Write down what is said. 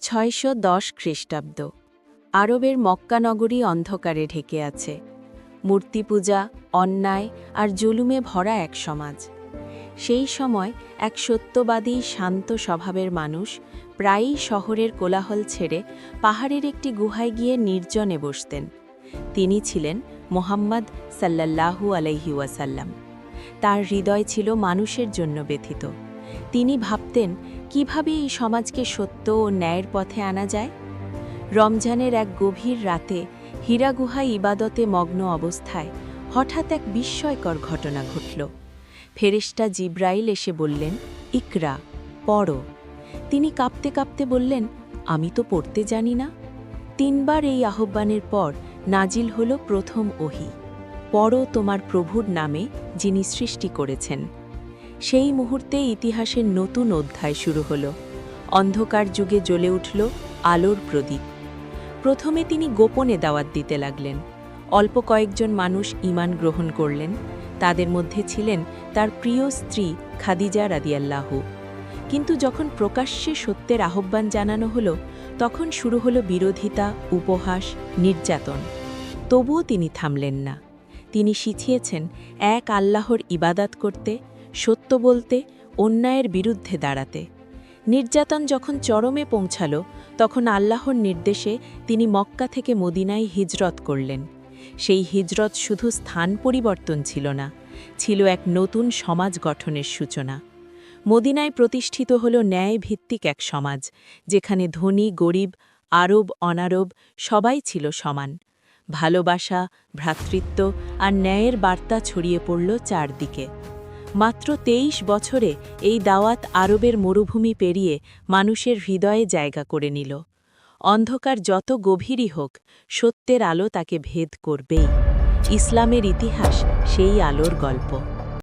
৬১০ খ্রিস্টাব্দ। আরবের মক্কা নগরী অন্ধকারে ঢেকে আছে। মূর্তিপূজা, অন্যায় আর জুলুমে ভরা এক সমাজ। সেই সময় এক সত্যবাদী, শান্ত স্বভাবের মানুষ প্রায়ই শহরের কোলাহল ছেড়ে পাহাড়ের একটি গুহায় গিয়ে নির্জনে বসতেন। তিনি ছিলেন মুহাম্মদ সাল্লাল্লাহু আলাইহি ওয়াসাল্লাম। তার হৃদয় ছিল মানুষের জন্য ব্যথিত। তিনি ভাবতেন কিভাবে এই সমাজকে সত্য ও ন্যায়ের পথে আনা যায়। রমজানের এক গভীর রাতে হীরা গুহায় ইবাদতে মগ্ন অবস্থায় হঠাৎ এক বিস্ময়কর ঘটনা ঘটল। ফেরেশতা জিব্রাইল এসে বললেন, ইকরা, পড়ো। তিনি কাঁপতে কাঁপতে বললেন, আমি তো পড়তে জানি না। ৩ বার এই আহ্বানের পর নাজিল হল প্রথম ওহী, পড়ো তোমার প্রভুর নামে যিনি সৃষ্টি করেছেন। সেই মুহূর্তে ইতিহাসের নতুন অধ্যায় শুরু হল। অন্ধকার যুগে জ্বলে উঠল আলোর প্রদীপ। প্রথমে তিনি গোপনে দাওয়াত দিতে লাগলেন। অল্প কয়েকজন মানুষ ঈমান গ্রহণ করলেন। তাদের মধ্যে ছিলেন তার প্রিয় স্ত্রী খাদিজা রাদিয়াল্লাহু। কিন্তু যখন প্রকাশ্যে সত্যের আহ্বান জানানো হলো, তখন শুরু হলো বিরোধিতা, উপহাস, নির্যাতন। তবুও তিনি থামলেন না। তিনি শিখিয়েছেন এক আল্লাহর ইবাদাত করতে, সত্য বলতে, অন্যায়ের বিরুদ্ধে দাঁড়াতে। নির্যাতন যখন চরমে পৌঁছাল, তখন আল্লাহর নির্দেশে তিনি মক্কা থেকে মদিনায় হিজরত করলেন। সেই হিজরত শুধু স্থান পরিবর্তন ছিল না, ছিল এক নতুন সমাজ গঠনের সূচনা। মদিনায় প্রতিষ্ঠিত হল ন্যায়ভিত্তিক এক সমাজ, যেখানে ধনী, গরিব, আরব, অনারব সবাই ছিল সমান। ভালোবাসা, ভ্রাতৃত্ব আর ন্যায়ের বার্তা ছড়িয়ে পড়ল চারদিকে। মাত্র ২৩ বছরে এই দাওয়াত আরবের মরুভূমি পেরিয়ে মানুষের হৃদয়ে জায়গা করে নিল। অন্ধকার যত গভীরই হোক, সত্যের আলো তাকে ভেদ করবেই। ইসলামের ইতিহাস সেই আলোর গল্প।